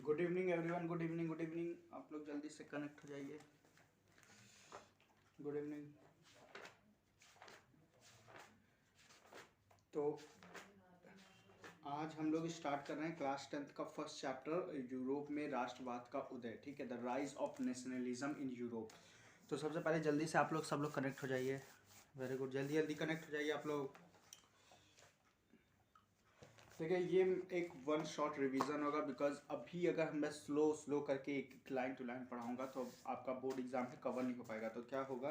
Good evening everyone. Good evening, good evening. आप लोग जल्दी से कनेक्ट हो जाइए। Good evening. तो आज हम लोग स्टार्ट कर रहे हैं क्लास 10th का फर्स्ट चैप्टर, यूरोप में राष्ट्रवाद का उदय। ठीक है, the rise of nationalism in Europe. तो सबसे पहले जल्दी से आप लोग सब लोग कनेक्ट हो जाइए। वेरी गुड, जल्दी जल्दी कनेक्ट हो जाइए आप लोग। ठीक है, ये एक वन शॉट रिवीजन होगा बिकॉज अभी अगर मैं स्लो करके एक लाइन टू लाइन पढ़ाऊंगा तो आपका बोर्ड एग्जाम में कवर नहीं हो पाएगा। तो क्या होगा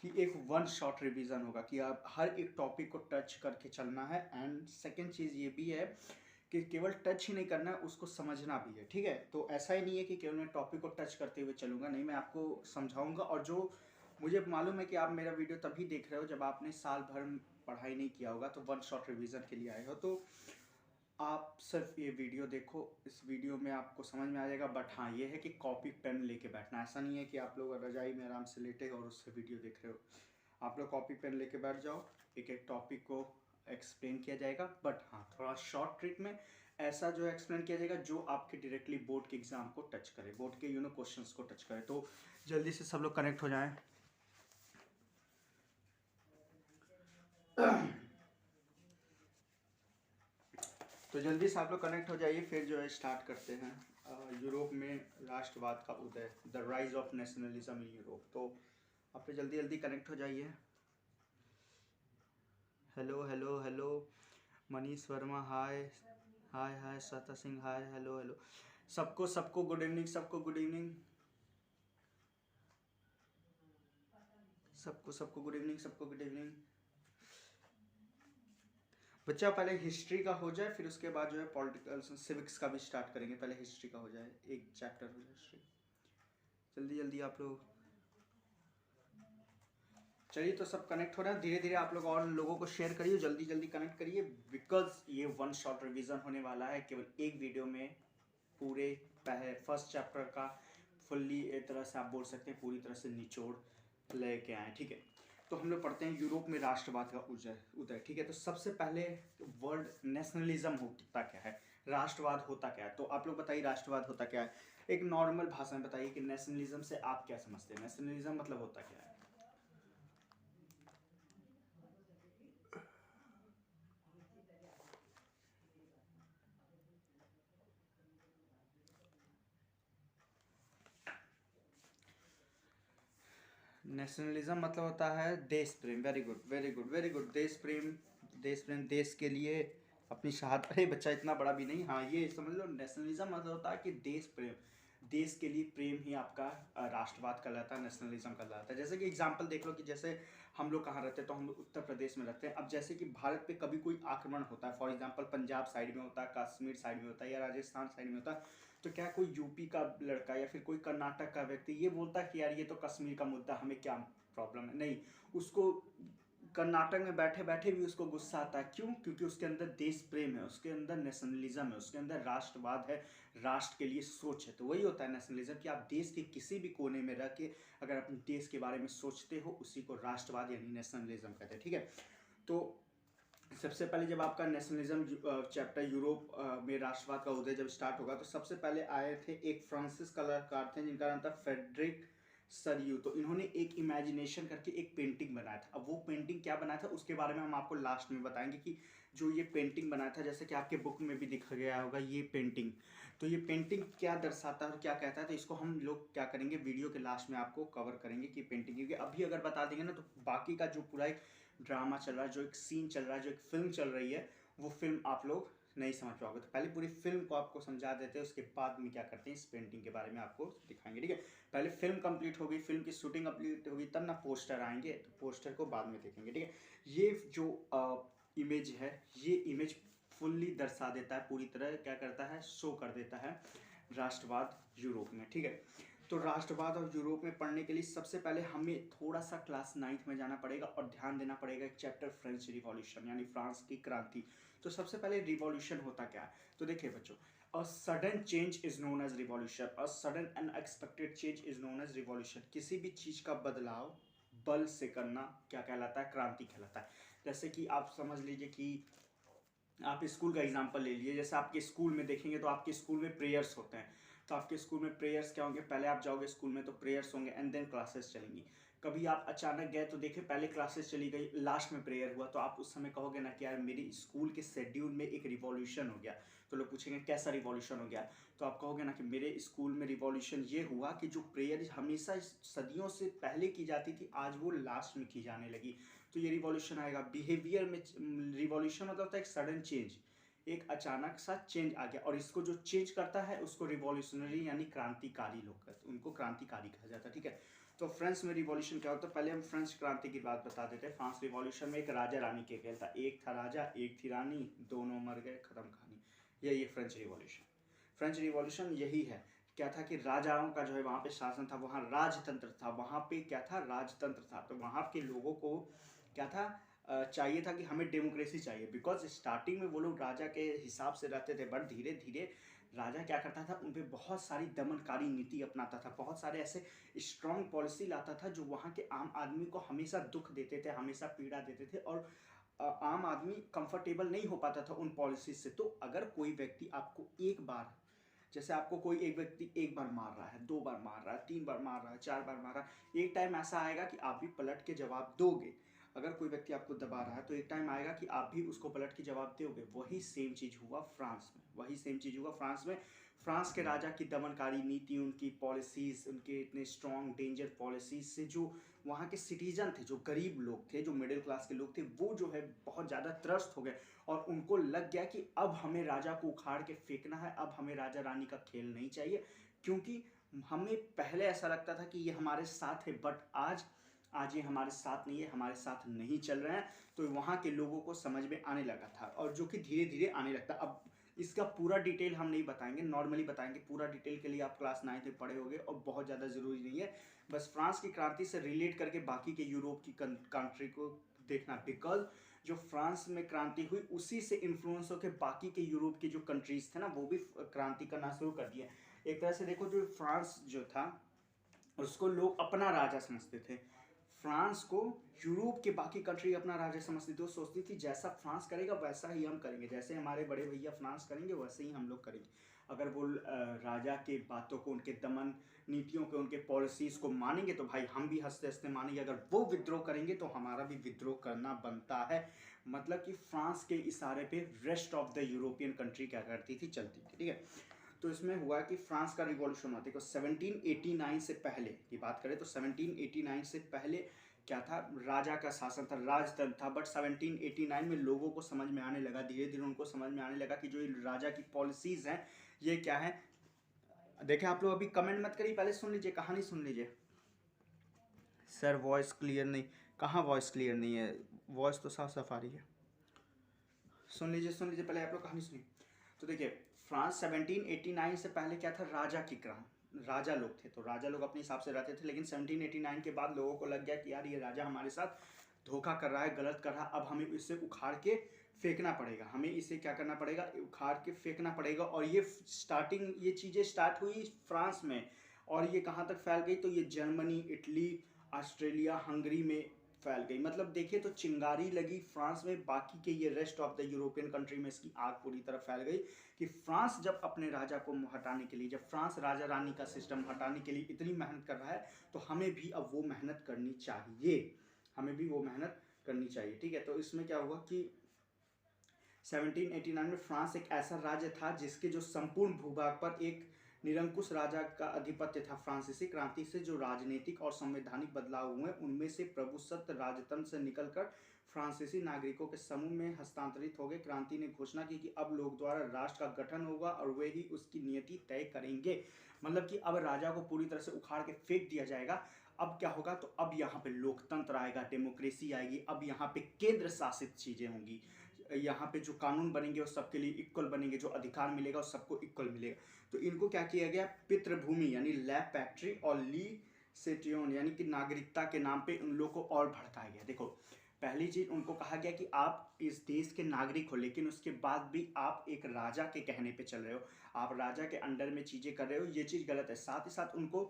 कि एक वन शॉट रिवीजन होगा कि आप हर एक टॉपिक को टच करके चलना है। एंड सेकेंड चीज़ ये भी है कि केवल टच ही नहीं करना है, उसको समझना भी है। ठीक है, तो ऐसा ही नहीं है कि केवल मैं टॉपिक को टच करते हुए चलूंगा, नहीं, मैं आपको समझाऊंगा। और जो मुझे मालूम है कि आप मेरा वीडियो तभी देख रहे हो जब आपने साल भर पढ़ाई नहीं किया होगा, तो वन शॉट रिवीजन के लिए आए हो, तो आप सिर्फ ये वीडियो देखो। इस वीडियो में आपको समझ में आ जाएगा। बट हाँ, ये है कि कॉपी पेन लेके बैठना। ऐसा नहीं है कि आप लोग रजाई में आराम से लेटे और उससे वीडियो देख रहे हो। आप लोग कॉपी पेन लेके बैठ जाओ, एक एक टॉपिक को एक्सप्लेन किया जाएगा। बट हाँ, थोड़ा शॉर्ट ट्रिक में ऐसा जो एक्सप्लेन किया जाएगा जो आपके डायरेक्टली बोर्ड के एग्जाम को टच करे, बोर्ड के क्वेश्चंस को टच करे। तो जल्दी से सब लोग कनेक्ट हो जाएं। तो जल्दी से आप लोग कनेक्ट हो जाइए, फिर जो है स्टार्ट करते हैं। यूरोप में राष्ट्रवाद का उदय, the rise of nationalism in Europe. तो आप लोग जल्दी जल्दी कनेक्ट हो जाइए। Hello hello hello, Manish Verma hi, hi hi, Shweta Singh hi, hello hello, सबको सबको गुड इवनिंग, सबको गुड इवनिंग, सबको सबको गुड इवनिंग, सबको गुड इवनिंग। बच्चा पहले हिस्ट्री का हो जाए, फिर उसके बाद जो है पॉलिटिकल सिविक्स का भी स्टार्ट करेंगे। पहले हिस्ट्री का हो जाए, एक चैप्टर हो जाए हिस्ट्री। जल्दी जल्दी आप लोग चलिए। तो सब कनेक्ट हो रहा है धीरे धीरे। आप लोग और लोगों को शेयर करिए, जल्दी जल्दी कनेक्ट करिए बिकॉज ये वन शॉट रिवीजन होने वाला है। केवल एक वीडियो में पूरे फर्स्ट चैप्टर का फुल्ली एक तरह से आप बोल सकते हैं पूरी तरह से निचोड़ लेके आए। ठीक है, तो हम लोग पढ़ते हैं यूरोप में राष्ट्रवाद का उदय। ठीक है, तो सबसे पहले वर्ड नेशनलिज्म होता क्या है, राष्ट्रवाद होता क्या है। तो आप लोग बताइए राष्ट्रवाद होता क्या है। एक नॉर्मल भाषा में बताइए कि नेशनलिज्म से आप क्या समझते हैं, नेशनलिज्म मतलब होता क्या है। नेशनलिज्म मतलब होता है देश प्रेम। Very good, very good, very good. देश प्रेम, देश प्रेम, देश के लिए अपनी शहादत। अरे बच्चा इतना बड़ा भी नहीं। हाँ, ये समझ लो, नेशनलिज्म मतलब होता है कि देश प्रेम, देश के लिए प्रेम ही आपका राष्ट्रवाद कहलाता है, नेशनलिज्म कहलाता है। जैसे कि एग्जाम्पल देख लो कि जैसे हम लोग कहाँ रहते हैं, तो हम लोग उत्तर प्रदेश में रहते हैं। अब जैसे कि भारत पे कभी कोई आक्रमण होता है, फॉर एग्जाम्पल पंजाब साइड में होता है, कश्मीर साइड में होता है, या राजस्थान साइड में होता है, तो क्या कोई यूपी का लड़का या फिर कोई कर्नाटक का व्यक्ति ये बोलता है कि यार ये तो कश्मीर का मुद्दा, हमें क्या प्रॉब्लम है। नहीं, उसको कर्नाटक में बैठे बैठे भी उसको गुस्सा आता है। क्यों? क्योंकि उसके अंदर देश प्रेम है, उसके अंदर नेशनलिज्म है, उसके अंदर राष्ट्रवाद है, राष्ट्र के लिए सोच है। तो वही होता है नेशनलिज्म कि आप देश के किसी भी कोने में रह के अगर अपने देश के बारे में सोचते हो, उसी को राष्ट्रवाद यानी नेशनलिज्म कहते हैं। ठीक है, तो सबसे पहले जब आपका नेशनलिज्म चैप्टर यूरोप में राष्ट्रवाद का उदय जब स्टार्ट होगा, तो सबसे पहले आए थे एक फ्रांसिस कलाकार थे जिनका नाम था फ्रेडरिक सरयू। तो इन्होंने एक इमेजिनेशन करके एक पेंटिंग बनाया था। अब वो पेंटिंग क्या बनाया था उसके बारे में हम आपको लास्ट में बताएंगे कि जो ये पेंटिंग बनाया था, जैसे कि आपके बुक में भी दिख गया होगा ये पेंटिंग। तो ये पेंटिंग क्या दर्शाता है और क्या कहता है, तो इसको हम लोग क्या करेंगे, वीडियो के लास्ट में आपको कवर करेंगे कि पेंटिंग, क्योंकि अभी अगर बता देंगे ना तो बाकी का जो पूरा एक ड्रामा चल रहा है, जो एक सीन चल रहा है, जो एक फिल्म चल रही है, वो फिल्म आप लोग नहीं समझ पाओगे। तो पहले पूरी फिल्म को आपको समझा देते हैं, उसके बाद में क्या करते हैं इस पेंटिंग के बारे में आपको दिखाएंगे। ठीक है, पहले फिल्म कंप्लीट होगी, फिल्म की शूटिंग कंप्लीट होगी, तब ना पोस्टर आएंगे, तो पोस्टर को बाद में देखेंगे। ठीक है, ये जो इमेज है, ये इमेज फुल्ली दर्शा देता है, पूरी तरह क्या करता है, शो कर देता है राष्ट्रवाद यूरोप में। ठीक है, तो राष्ट्रवाद और यूरोप में पढ़ने के लिए सबसे पहले हमें थोड़ा सा क्लास 9th में जाना पड़ेगा और ध्यान देना पड़ेगा एक चैप्टर फ्रेंच रिवॉल्यूशन यानी फ्रांस की क्रांति। तो सबसे पहले रिवॉल्यूशन होता क्या है, तो देखिए बच्चों, a sudden change is known as revolution, a sudden unexpected change is known as revolution. किसी भी चीज का बदलाव बल से करना क्या कहलाता है, क्रांति कहलाता है। जैसे कि आप समझ लीजिए कि आप स्कूल का एग्जांपल ले लीजिए, जैसे आपके स्कूल में देखेंगे तो आपके स्कूल में प्रेयर्स होते हैं। तो आपके स्कूल में प्रेयर्स क्या होंगे, पहले आप जाओगे स्कूल में तो प्रेयर्स होंगे एंड देन क्लासेस चलेंगी। कभी आप अचानक गए तो देखिए पहले क्लासेस चली गई, लास्ट में प्रेयर हुआ, तो आप उस समय कहोगे ना कि यार मेरी स्कूल के शेड्यूल में एक रिवॉल्यूशन हो गया। तो लोग पूछेंगे कैसा रिवॉल्यूशन हो गया, तो आप कहोगे ना कि मेरे स्कूल में रिवॉल्यूशन ये हुआ कि जो प्रेयर हमेशा सदियों से पहले की जाती थी आज वो लास्ट में की जाने लगी। तो ये रिवॉल्यूशन आएगा। बिहेवियर में रिवॉल्यूशन मतलब होता है एक सडन चेंज, एक अचानक सा चेंज आ गया, और इसको जो चेंज करता है उसको रिवॉल्यूशनरी यानी क्रांतिकारी लोग कहते हैं, उनको क्रांतिकारी कहा जाता है। ठीक है, तो फ्रांस में रिवॉल्यूशन क्या होता है, पहले हम फ्रेंच क्रांति की बात बता देते हैं। फ्रांस रिवॉल्यूशन में एक राजा रानी के खेल था, एक था राजा एक थी रानी, दोनों मर गए, खत्म कहानी। यही है फ्रेंच रिवॉल्यूशन। फ्रेंच रिवॉल्यूशन यही है, क्या था कि राजाओं का जो है वहाँ पे शासन था, वहाँ राजतंत्र था, वहाँ पे क्या था, राजतंत्र था। तो वहाँ के लोगों को क्या था, चाहिए था कि हमें डेमोक्रेसी चाहिए, बिकॉज स्टार्टिंग में वो लोग राजा के हिसाब से रहते थे, बट धीरे धीरे राजा क्या करता था, उन पर बहुत सारी दमनकारी नीति अपनाता था, बहुत सारे ऐसे स्ट्रॉन्ग पॉलिसी लाता था जो वहाँ के आम आदमी को हमेशा दुख देते थे, हमेशा पीड़ा देते थे, और आम आदमी कंफर्टेबल नहीं हो पाता था उन पॉलिसी से। तो अगर कोई व्यक्ति आपको एक बार, जैसे आपको कोई एक व्यक्ति एक बार मार रहा है, दो बार मार रहा है, तीन बार मार रहा है, चार बार मार रहा है, एक टाइम ऐसा आएगा कि आप भी पलट के जवाब दोगे। अगर कोई व्यक्ति आपको दबा रहा है तो एक टाइम आएगा कि आप भी उसको पलट के जवाब दोगे। वही सेम चीज़ हुआ फ्रांस में, वही सेम चीज़ हुआ फ्रांस में। फ्रांस के राजा की दमनकारी नीति, उनकी पॉलिसीज़, उनके इतने स्ट्रॉन्ग डेंजर पॉलिसीज से जो वहाँ के सिटीजन थे, जो गरीब लोग थे, जो मिडिल क्लास के लोग थे, वो जो है बहुत ज़्यादा त्रस्त हो गए, और उनको लग गया कि अब हमें राजा को उखाड़ के फेंकना है, अब हमें राजा रानी का खेल नहीं चाहिए। क्योंकि हमें पहले ऐसा लगता था कि ये हमारे साथ है, बट आज ये हमारे साथ नहीं है, हमारे साथ नहीं चल रहे हैं। तो वहाँ के लोगों को समझ में आने लगा था, और जो कि धीरे धीरे आने लगता। अब इसका पूरा डिटेल हम नहीं बताएंगे, नॉर्मली बताएंगे। पूरा डिटेल के लिए आप क्लास 9 में पढ़े होंगे और बहुत ज़्यादा ज़रूरी नहीं है। बस फ्रांस की क्रांति से रिलेट करके बाकी के यूरोप की कंट्री को देखना, बिकॉज जो फ्रांस में क्रांति हुई उसी से इन्फ्लुएंस होकर बाकी के यूरोप के जो कंट्रीज थे ना, वो भी क्रांति करना शुरू कर दिए। एक तरह से देखो, जो फ्रांस जो था उसको लोग अपना राजा समझते थे। फ्रांस को यूरोप के बाकी कंट्री अपना राजा समझती थी। वो सोचती थी जैसा फ्रांस करेगा वैसा ही हम करेंगे, जैसे हमारे बड़े भैया फ्रांस करेंगे वैसे ही हम लोग करेंगे। अगर वो राजा के बातों को, उनके दमन नीतियों को, उनके पॉलिसीज को मानेंगे तो भाई हम भी हंसते हंसते मानेंगे। अगर वो विद्रोह करेंगे तो हमारा भी विद्रोह करना बनता है। मतलब कि फ्रांस के इशारे पे rest of the European country क्या करती थी, चलती थी। ठीक है, तो इसमें हुआ कि फ्रांस का रिवॉल्यूशन हुआ। देखो 1789 से पहले की बात करें तो 1789 से पहले क्या था, राजा का शासन था, राजतंत्र था। बट 1789 में लोगों को समझ में आने लगा, धीरे धीरे उनको समझ में आने लगा कि जो राजा की पॉलिसीज हैं ये क्या है। देखें आप लोग अभी कमेंट मत करिए, पहले सुन लीजिए, कहानी सुन लीजिए। सर वॉइस क्लियर नहीं, कहाँ वॉइस क्लियर नहीं है, वॉइस तो साफ साफ आ रही है। सुन लीजिए पहले आप लोग कहानी सुनिए। तो देखिए फ्रांस 1789 से पहले क्या था, राजा की क्रांति, राजा लोग थे तो राजा लोग अपने हिसाब से रहते थे। लेकिन 1789 के बाद लोगों को लग गया कि यार ये राजा हमारे साथ धोखा कर रहा है, गलत कर रहा है, अब हमें इसे उखाड़ के फेंकना पड़ेगा, हमें इसे क्या करना पड़ेगा, उखाड़ के फेंकना पड़ेगा। और ये स्टार्टिंग, ये चीज़ें स्टार्ट हुई फ्रांस में, और ये कहाँ तक फैल गई, तो ये जर्मनी, इटली, ऑस्ट्रेलिया, हंगरी में फैल गई। मतलब देखिए तो चिंगारी लगी फ्रांस में, बाकी के ये rest of the European country में इसकी आग पूरी तरह फैल गई कि फ्रांस जब अपने राजा को हटाने के लिए, जब फ्रांस राजा रानी का सिस्टम हटाने के लिए इतनी मेहनत कर रहा है तो हमें भी अब वो मेहनत करनी चाहिए, हमें भी वो मेहनत करनी चाहिए। ठीक है, तो इसमें क्या हुआ कि 1789 में फ्रांस एक ऐसा राज्य था जिसके जो संपूर्ण भूभाग पर एक निरंकुश राजा का अधिपत्य था। फ्रांसीसी क्रांति से जो राजनीतिक और संवैधानिक बदलाव हुए उनमें से प्रभुसत्व राजतंत्र से निकलकर फ्रांसीसी नागरिकों के समूह में हस्तांतरित हो गए। क्रांति ने घोषणा की कि अब लोग द्वारा राष्ट्र का गठन होगा और वे ही उसकी नियति तय करेंगे। मतलब कि अब राजा को पूरी तरह से उखाड़ के फेंक दिया जाएगा। अब क्या होगा, तो अब यहाँ पे लोकतंत्र आएगा, डेमोक्रेसी आएगी, अब यहाँ पे केंद्र शासित चीजें होंगी, यहाँ पे जो कानून बनेंगे वो सबके लिए इक्वल बनेंगे, जो अधिकार मिलेगा वो सबको इक्वल मिलेगा। तो इनको क्या किया गया, पितृभूमि यानी लैब फैक्ट्री और ली सेटियोन यानी कि नागरिकता के नाम पे उन लोगों को और भड़काया गया। देखो पहली चीज उनको कहा गया कि आप इस देश के नागरिक हो, लेकिन उसके बाद भी आप एक राजा के कहने पे चल रहे हो, आप राजा के अंडर में चीजें कर रहे हो, ये चीज गलत है। साथ ही साथ उनको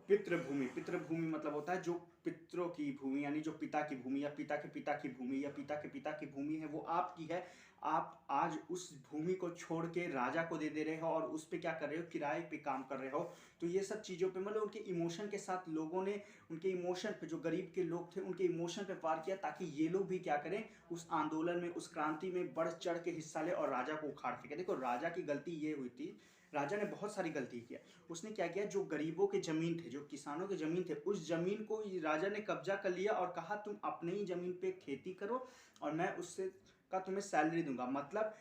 पितृभूमि, पितृभूमि मतलब होता है जो पितरों की भूमि, यानी जो पिता की भूमि या पिता के पिता की भूमि या पिता के पिता की भूमि है, वो आपकी है। आप आज उस भूमि को छोड़ के राजा को दे रहे हो और उस पे क्या कर रहे हो, किराए पे काम कर रहे हो। तो ये सब चीज़ों पे मतलब उनके इमोशन के साथ लोगों ने, उनके इमोशन पे, जो गरीब के लोग थे उनके इमोशन पे वार किया, ताकि ये लोग भी क्या करें, उस आंदोलन में, उस क्रांति में बढ़ चढ़ के हिस्सा ले और राजा को उखाड़ फेंके। देखो राजा की गलती ये हुई थी, राजा ने बहुत सारी गलती किया। उसने क्या किया, जो गरीबों के जमीन थे, जो किसानों के जमीन थे, उस जमीन को राजा ने कब्जा कर लिया और कहा तुम अपने ही जमीन पे खेती करो और मैं उससे का तुम्हें सैलरी दूंगा। मतलब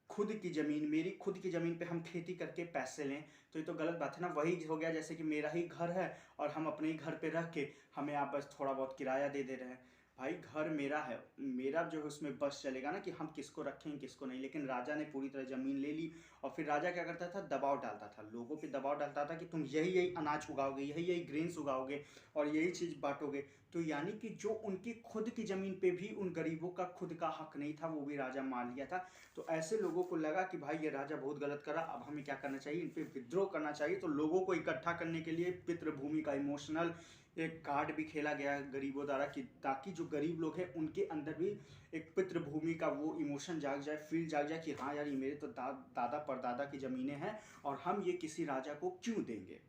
खुद की ज़मीन, मेरी खुद की ज़मीन पे हम खेती करके पैसे लें, तो ये तो गलत बात है ना। वही हो गया जैसे कि मेरा ही घर है और हम अपने ही घर पे रह के हमें आप बस थोड़ा बहुत किराया दे रहे हैं। भाई घर मेरा है, मेरा जो है उसमें बस चलेगा ना कि हम किसको रखें किसको नहीं। लेकिन राजा ने पूरी तरह ज़मीन ले ली और फिर राजा क्या करता था, दबाव डालता था, लोगों पे दबाव डालता था कि तुम यही यही अनाज उगाओगे, यही यही ग्रेन्स उगाओगे और यही चीज़ बांटोगे। तो यानी कि जो उनकी खुद की ज़मीन पे भी उन गरीबों का खुद का हक नहीं था, वो भी राजा मान लिया था। तो ऐसे लोगों को लगा कि भाई ये राजा बहुत गलत करा, अब हमें क्या करना चाहिए, इन पे विद्रोह करना चाहिए। तो लोगों को इकट्ठा करने के लिए पितृभूमि का इमोशनल एक कार्ड भी खेला गया गरीबों द्वारा, कि ताकि जो गरीब लोग हैं उनके अंदर भी एक पितृभूमि का वो इमोशन जाग जाए, फील जाग जाए कि हाँ यार ये मेरे तो दादा परदादा की ज़मीनें हैं और हम ये किसी राजा को क्यों देंगे।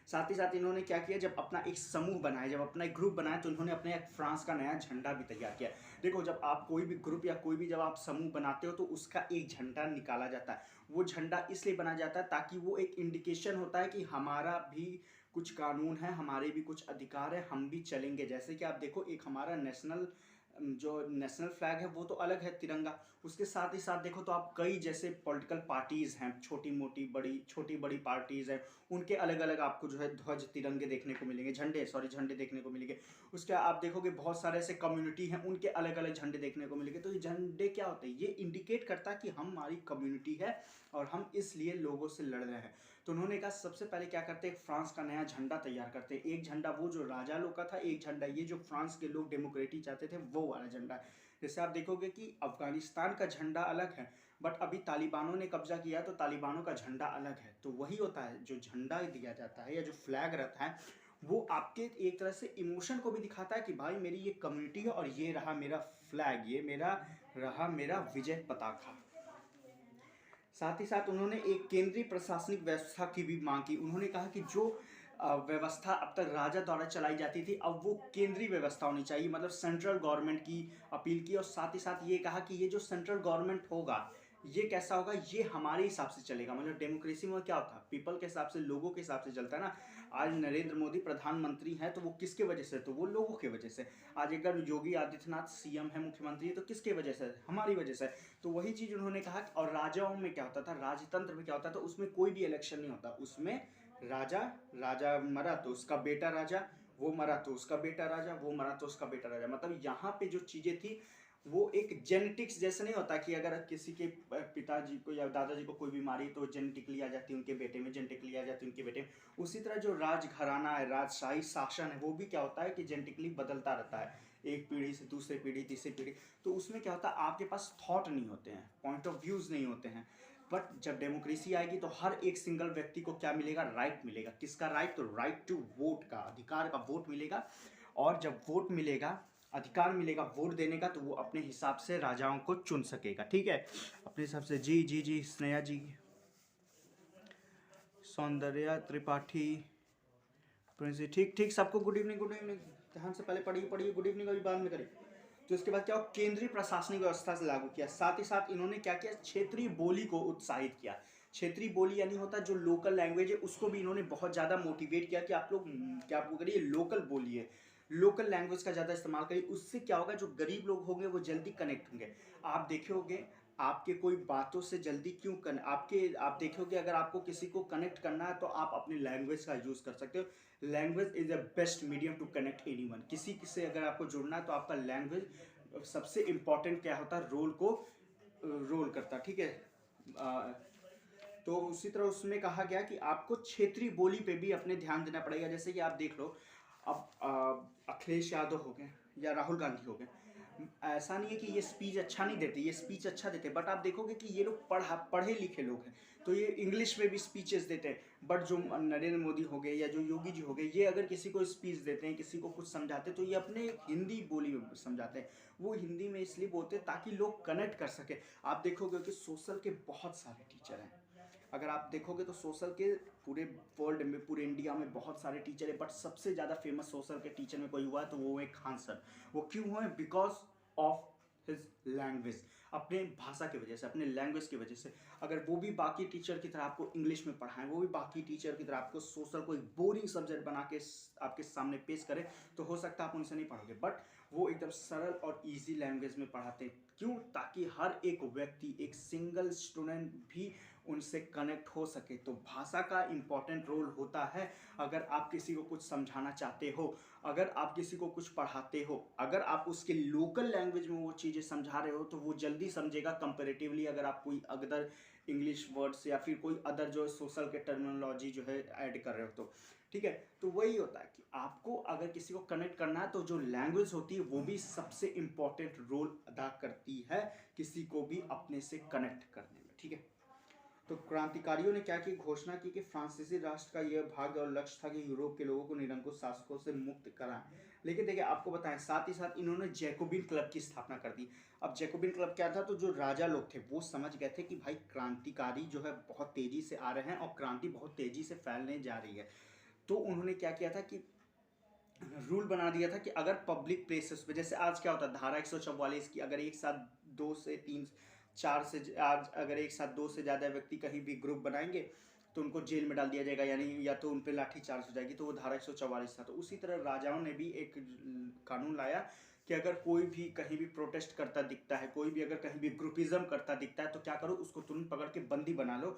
साथ ही साथ इन्होंने क्या किया, जब अपना एक समूह बनाया, जब अपना एक ग्रुप बनाया, तो इन्होंने अपने एक फ्रांस का नया झंडा भी तैयार किया। देखो जब आप कोई भी ग्रुप या कोई भी जब आप समूह बनाते हो तो उसका एक झंडा निकाला जाता है। वो झंडा इसलिए बनाया जाता है ताकि वो एक इंडिकेशन होता है कि हमारा भी कुछ कानून है, हमारे भी कुछ अधिकार है, हम भी चलेंगे। जैसे कि आप देखो एक हमारा नेशनल जो नेशनल फ्लैग है वो तो अलग है, तिरंगा। उसके साथ ही साथ देखो तो आप कई जैसे पॉलिटिकल पार्टीज़ हैं, छोटी मोटी बड़ी, छोटी बड़ी पार्टीज़ हैं, उनके अलग अलग आपको जो है ध्वज तिरंगे देखने को मिलेंगे, झंडे देखने को मिलेंगे। उसके आप देखोगे बहुत सारे ऐसे कम्युनिटी हैं, उनके अलग अलग झंडे देखने को मिलेंगे। तो ये झंडे क्या होते हैं, ये इंडिकेट करता है कि हमारी कम्युनिटी है और हम इसलिए लोगों से लड़ रहे हैं। तो उन्होंने कहा सबसे पहले क्या करते हैं, फ्रांस का नया झंडा तैयार करते हैं। एक झंडा वो जो राजा लोग का था, एक झंडा ये जो फ्रांस के लोग डेमोक्रेसी चाहते थे वो वाला झंडा। जैसे आप देखोगे कि अफगानिस्तान का झंडा अलग है, बट अभी तालिबानों ने कब्जा किया तो तालिबानों का झंडा अलग है। तो वही होता है, जो झंडा दिया जाता है या जो फ्लैग रहता है वो आपके एक तरह से इमोशन को भी दिखाता है कि भाई मेरी ये कम्युनिटी है और ये रहा मेरा फ्लैग, ये मेरा रहा मेरा विजय पताका। साथ ही साथ उन्होंने एक केंद्रीय प्रशासनिक व्यवस्था की भी मांग की। उन्होंने कहा कि जो व्यवस्था अब तक राजा द्वारा चलाई जाती थी, अब वो केंद्रीय व्यवस्था होनी चाहिए, मतलब सेंट्रल गवर्नमेंट की अपील की। और साथ ही साथ ये कहा कि ये जो सेंट्रल गवर्नमेंट होगा ये कैसा होगा, ये हमारे हिसाब से चलेगा। मतलब डेमोक्रेसी में क्या होता है, पीपल के हिसाब से, लोगों के हिसाब से चलता है ना। आज नरेंद्र मोदी प्रधानमंत्री हैं तो वो किसके वजह से, तो वो लोगों के वजह से। आज अगर योगी आदित्यनाथ सीएम है, मुख्यमंत्री है, तो किसके वजह से, हमारी वजह से। तो वही चीज़ उन्होंने कहा। और राजाओं में क्या होता था, राजतंत्र में क्या होता था, उसमें कोई भी इलेक्शन नहीं होता। उसमें राजा, राजा मरा तो उसका बेटा राजा, वो मरा तो उसका बेटा राजा, वो मरा तो उसका बेटा राजा। मतलब यहाँ पे जो चीज़ें थी वो एक जेनेटिक्स जैसे नहीं होता कि अगर किसी के पिताजी को या दादाजी को कोई बीमारी तो जेनेटिकली आ जाती है उनके बेटे में, जेनेटिकली आ जाती है उनके बेटे में। उसी तरह जो राजघराना है, राजशाही शासन है, वो भी क्या होता है कि जेनेटिकली बदलता रहता है, एक पीढ़ी से दूसरी पीढ़ी, तीसरी पीढ़ी। तो उसमें क्या होता है, आपके पास थॉट नहीं होते हैं, पॉइंट ऑफ व्यूज़ नहीं होते हैं। बट जब डेमोक्रेसी आएगी तो हर एक सिंगल व्यक्ति को क्या मिलेगा, राइट मिलेगा। किसका राइट, तो राइट टू वोट का, अधिकार का, वोट मिलेगा। और जब वोट मिलेगा, अधिकार मिलेगा वोट देने का, तो वो अपने हिसाब से राजाओं को चुन सकेगा। ठीक है, अपने हिसाब से। जी जी जी, स्नेहा जी, सौंदर्या त्रिपाठी, प्रिंसी, ठीक ठीक, सबको गुड इवनिंग, गुड इवनिंग। ध्यान से पहले पढ़िए पढ़िए, गुड इवनिंग अभी बाद में करिए। तो इसके बाद क्या हो, केंद्रीय प्रशासनिक व्यवस्था से लागू किया। साथ ही साथ इन्होंने क्या किया, क्षेत्रीय बोली को उत्साहित किया। क्षेत्रीय बोली यानी होता है जो लोकल लैंग्वेज है, उसको भी इन्होंने बहुत ज़्यादा मोटिवेट किया कि आप लोग क्या आप करिए, लोकल बोलिए, लोकल लैंग्वेज का ज़्यादा इस्तेमाल करिए। उससे क्या होगा, जो गरीब लोग होंगे वो जल्दी कनेक्ट होंगे। आप देखोगे आपके कोई बातों से जल्दी क्यों आप देखोगे अगर आपको किसी को कनेक्ट करना है तो आप अपनी लैंग्वेज का यूज़ कर सकते हो। Language is the best medium to connect anyone. किसी से अगर आपको जुड़ना है तो आपका लैंग्वेज सबसे इम्पॉर्टेंट क्या होता है, रोल करता है। ठीक है, तो उसी तरह उसमें कहा गया कि आपको क्षेत्रीय बोली पे भी अपने ध्यान देना पड़ेगा। जैसे कि आप देख लो, अब अखिलेश यादव हो गए या राहुल गांधी हो गए, ऐसा नहीं है कि ये स्पीच अच्छा नहीं देते, ये स्पीच अच्छा देते, बट आप देखोगे कि ये लोग पढ़े लिखे लोग हैं, तो ये इंग्लिश में भी स्पीचेस देते हैं। बट जो नरेंद्र मोदी हो गए या जो योगी जी हो गए, ये अगर किसी को स्पीच देते हैं, किसी को कुछ समझाते हैं, तो ये अपने हिंदी बोली में समझाते हैं। वो हिंदी में इसलिए बोलते हैं ताकि लोग कनेक्ट कर सके। आप देखोगे कि सोशल के बहुत सारे टीचर हैं, अगर आप देखोगे तो सोशल के पूरे वर्ल्ड में, पूरे इंडिया में बहुत सारे टीचर है, बट सबसे ज़्यादा फेमस सोशल के टीचर में कोई हुआ है तो वो है खान सर। वो क्यों हुए? बिकॉज ऑफ हिज लैंग्वेज, अपने भाषा की वजह से, अपने लैंग्वेज की वजह से। अगर वो भी बाकी टीचर की तरह आपको इंग्लिश में पढ़ाएं, वो भी बाकी टीचर की तरह आपको सोशल को एक बोरिंग सब्जेक्ट बना के आपके सामने पेश करें, तो हो सकता है आप उनसे नहीं पढ़ोगे, बट वो एकदम सरल और इजी लैंग्वेज में पढ़ाते हैं। क्यों? ताकि हर एक व्यक्ति, एक सिंगल स्टूडेंट भी उनसे कनेक्ट हो सके। तो भाषा का इम्पॉर्टेंट रोल होता है। अगर आप किसी को कुछ समझाना चाहते हो, अगर आप किसी को कुछ पढ़ाते हो, अगर आप उसके लोकल लैंग्वेज में वो चीज़ें समझा रहे हो, तो वो जल्दी समझेगा कंपेरेटिवली अगर आप कोई अदर इंग्लिश वर्ड्स या फिर कोई अदर जो सोशल के टर्मिनोलॉजी जो है ऐड कर रहे हो तो। ठीक है, तो वही होता है कि आपको अगर किसी को कनेक्ट करना है, तो जो लैंग्वेज होती है वो भी सबसे इम्पॉर्टेंट रोल अदा करती है किसी को भी अपने से कनेक्ट करने में। ठीक है, तो क्रांतिकारियों ने क्या की घोषणा की कि फ्रांसीसी राष्ट्र का यह भाग्य और लक्ष्य था कि यूरोप के लोगों को निरंकुश शासकों से मुक्त कराएं। लेकिन देखिए, आपको बताएं, साथ ही साथ इन्होंने जैकोबिन क्लब की स्थापना कर दी। अब जैकोबिन क्लब क्या था? तो जो राजा लोग थे वो समझ गए थे कि भाई क्रांतिकारी जो है बहुत तेजी से आ रहे हैं और क्रांति बहुत तेजी से फैलने जा रही है। तो उन्होंने क्या किया था कि रूल बना दिया था कि अगर पब्लिक प्लेसेस पे, जैसे आज क्या होता है, धारा 144 की, अगर एक साथ 2 से 3 4 से आज अगर एक साथ 2 से ज़्यादा व्यक्ति कहीं भी ग्रुप बनाएंगे तो उनको जेल में डाल दिया जाएगा, यानी या तो उन पर लाठी चार्ज हो जाएगी। तो वो धारा 144 था। तो उसी तरह राजाओं ने भी एक कानून लाया कि अगर कोई भी कहीं भी प्रोटेस्ट करता दिखता है, कोई भी अगर कहीं भी ग्रुपिज्म करता दिखता है, तो क्या करो, उसको तुरंत पकड़ के बंदी बना लो।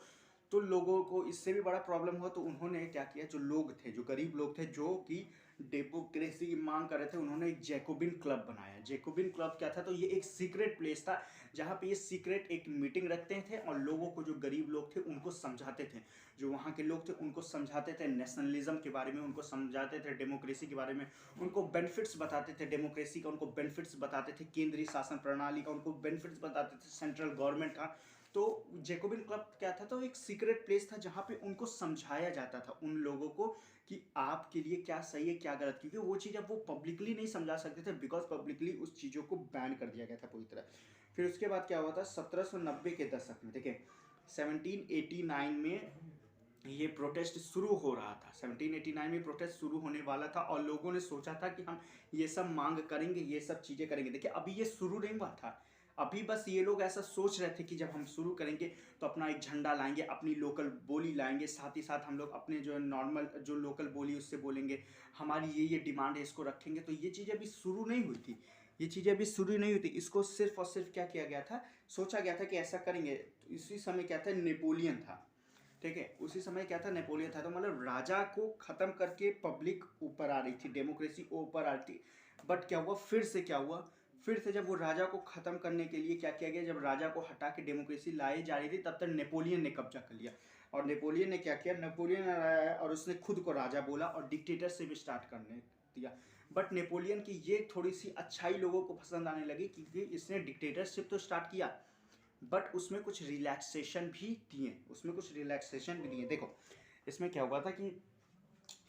तो लोगों को इससे भी बड़ा प्रॉब्लम हुआ, तो उन्होंने क्या किया, जो लोग थे, जो गरीब लोग थे, जो कि डेमोक्रेसी की मांग कर रहे थे, उन्होंने एक जैकोबिन क्लब बनाया। जैकोबिन क्लब क्या था? तो ये एक सीक्रेट प्लेस था जहाँ पे ये सीक्रेट एक मीटिंग रखते थे और लोगों को, जो गरीब लोग थे उनको समझाते थे, जो वहाँ के लोग थे उनको समझाते थे नेशनलिज्म के बारे में, उनको समझाते थे डेमोक्रेसी के बारे में, उनको बेनिफिट्स बताते थे डेमोक्रेसी का, उनको बेनिफिट्स बताते थे केंद्रीय शासन प्रणाली का, उनको बेनिफिट्स बताते थे सेंट्रल गवर्नमेंट का। तो जैकोबिन क्लब क्या था? तो एक सीक्रेट प्लेस था जहाँ पे उनको समझाया जाता था उन लोगों को कि आपके लिए क्या सही है क्या गलत, क्योंकि वो चीज़ अब वो पब्लिकली नहीं समझा सकते थे, बिकॉज पब्लिकली उस चीज़ों को बैन कर दिया गया था पूरी तरह। फिर उसके बाद क्या हुआ था? 1790 के दशक में, देखिए 1789 में ये प्रोटेस्ट शुरू हो रहा था। 1789 में प्रोटेस्ट शुरू होने वाला था और लोगों ने सोचा था कि हम ये सब मांग करेंगे, ये सब चीज़ें करेंगे। देखिए, अभी ये शुरू नहीं हुआ था, अभी बस ये लोग ऐसा सोच रहे थे कि जब हम शुरू करेंगे तो अपना एक झंडा लाएंगे, अपनी लोकल बोली लाएंगे, साथ ही साथ हम लोग अपने जो नॉर्मल जो लोकल बोली उससे बोलेंगे, हमारी ये डिमांड है, इसको रखेंगे। तो ये चीज़ें अभी शुरू नहीं हुई थी, ये चीज़ें अभी शुरू नहीं हुई थी। इसको सिर्फ और सिर्फ क्या किया गया था, सोचा गया था कि ऐसा करेंगे। तो इसी समय क्या था, नेपोलियन था। ठीक है, उसी समय क्या था, नेपोलियन था। तो मतलब राजा को खत्म करके पब्लिक ऊपर आ रही थी, डेमोक्रेसी ऊपर आ रही थी। बट क्या हुआ, फिर से क्या हुआ, फिर से जब वो राजा को खत्म करने के लिए क्या किया गया, जब राजा को हटा के डेमोक्रेसी लाई जा रही थी, तब तक नेपोलियन ने कब्जा कर लिया। और नेपोलियन ने क्या किया, नेपोलियन आया और उसने खुद को राजा बोला और डिक्टेटरशिप स्टार्ट करने दिया। बट नेपोलियन की ये थोड़ी सी अच्छाई लोगों को पसंद आने लगी, क्योंकि इसने डिक्टेटरशिप तो स्टार्ट किया बट उसमें कुछ रिलैक्सेशन भी दिए, उसमें कुछ रिलैक्सेशन भी दिए। देखो, इसमें क्या हुआ था कि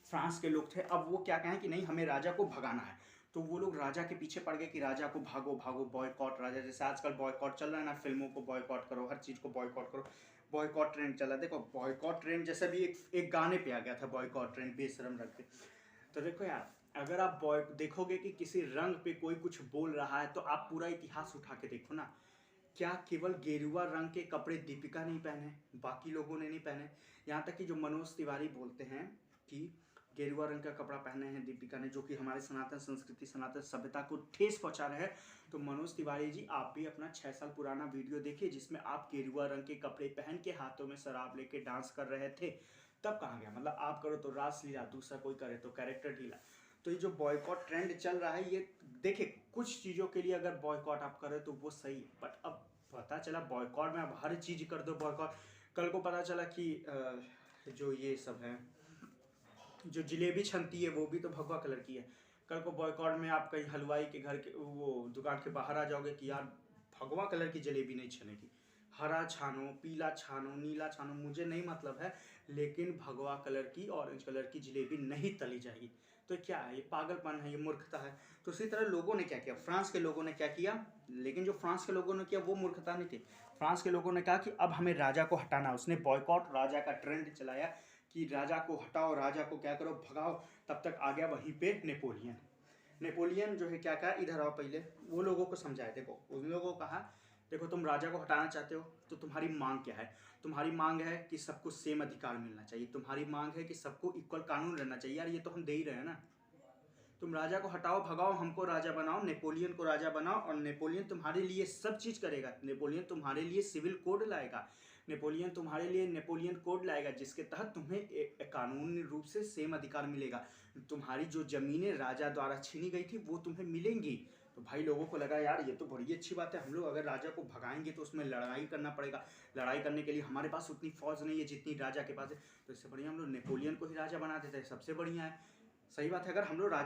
फ्रांस के लोग थे, अब वो क्या कहें कि नहीं, हमें राजा को भगाना है। तो वो लोग राजा के पीछे पड़ गए कि राजा को भागो भागो, बॉयकॉट राजा, जैसे आजकल बॉयकॉट चल रहा है ना, फिल्मों को बॉयकॉट करो, हर चीज़ को बॉयकॉट करो, बॉयकॉट ट्रेंड चला। देखो, बॉयकॉट ट्रेंड जैसे भी एक गाने पे आ गया था, बॉयकॉट ट्रेंड, बेशरम रख के। तो देखो यार, अगर आप बॉय देखोगे कि किसी रंग पे कोई कुछ बोल रहा है, तो आप पूरा इतिहास उठा के देखो ना, क्या केवल गेरुआ रंग के कपड़े दीपिका नहीं पहने, बाकी लोगों ने नहीं पहने? यहाँ तक कि जो मनोज तिवारी बोलते हैं कि गेरुआ रंग का कपड़ा पहने हैं दीपिका ने, जो कि हमारे सनातन संस्कृति, सनातन सभ्यता को ठेस पहुंचा रहे हैं। तो मनोज तिवारी जी, आप भी अपना 6 साल पुराना वीडियो देखिए जिसमें आप गेरुआ रंग के कपड़े पहन के हाथों में शराब लेके डांस कर रहे थे। तब कहाँ गया? मतलब आप करो तो रासलीला, दूसरा कोई करे तो कैरेक्टर ढीला। तो ये जो बॉयकॉट ट्रेंड चल रहा है, ये देखिए, कुछ चीज़ों के लिए अगर बॉयकॉट आप करें तो वो सही है, बट अब पता चला बॉयकॉट में अब हर चीज़ कर दो बॉयकॉट। कल को पता चला कि जो ये सब है, जो जलेबी छनती है वो भी तो भगवा कलर की है। कल को बॉयकॉट में आप कहीं हलवाई के घर के वो दुकान के बाहर आ जाओगे कि यार भगवा कलर की जलेबी नहीं छनेगी, हरा छानो, पीला छानो, नीला छानो, मुझे नहीं मतलब है, लेकिन भगवा कलर की, ऑरेंज कलर की जलेबी नहीं तली जाएगी। तो क्या है, ये पागलपन है, ये मूर्खता है। तो इसी तरह लोगों ने क्या किया, फ्रांस के लोगों ने क्या किया, लेकिन जो फ्रांस के लोगों ने किया वो मूर्खता नहीं थी। फ्रांस के लोगों ने कहा कि अब हमें राजा को हटाना, उसने बॉयकॉट राजा का ट्रेंड चलाया कि राजा को हटाओ, राजा को क्या करो, भगाओ। तब तक आ गया वहीं पे नेपोलियन। नेपोलियन जो है क्या कहा, इधर आओ पहले, वो लोगों को समझाए। देखो उन लोगों को कहा, देखो तुम राजा को हटाना चाहते हो तो तुम्हारी मांग क्या है, तुम्हारी मांग है कि सबको सेम अधिकार मिलना चाहिए, तुम्हारी मांग है कि सबको इक्वल कानून रहना चाहिए। यार ये तो हम दे ही रहे हैं ना। तुम राजा को हटाओ, भगाओ, हमको राजा बनाओ, नेपोलियन को राजा बनाओ, और नेपोलियन तुम्हारे लिए सब चीज़ करेगा। नेपोलियन तुम्हारे लिए सिविल कोड लाएगा, नेपोलियन तुम्हारे लिए नेपोलियन कोड लाएगा, जिसके तहत तुम्हें कानूनी रूप से सेम अधिकार मिलेगा। तुम्हारी जो ज़मीनें राजा द्वारा छीनी गई थी वो तुम्हें मिलेंगी। तो भाई लोगों को लगा यार ये तो बड़ी अच्छी बात है, हम लोग अगर राजा को भगाएंगे तो उसमें लड़ाई करना पड़ेगा, लड़ाई करने के लिए हमारे पास उतनी फौज नहीं है जितनी राजा के पास है, तो इससे बढ़िया हम लोग नेपोलियन को ही राजा बना देते हैं, सबसे बढ़िया है। सही बात है, अगर हम लोग राजा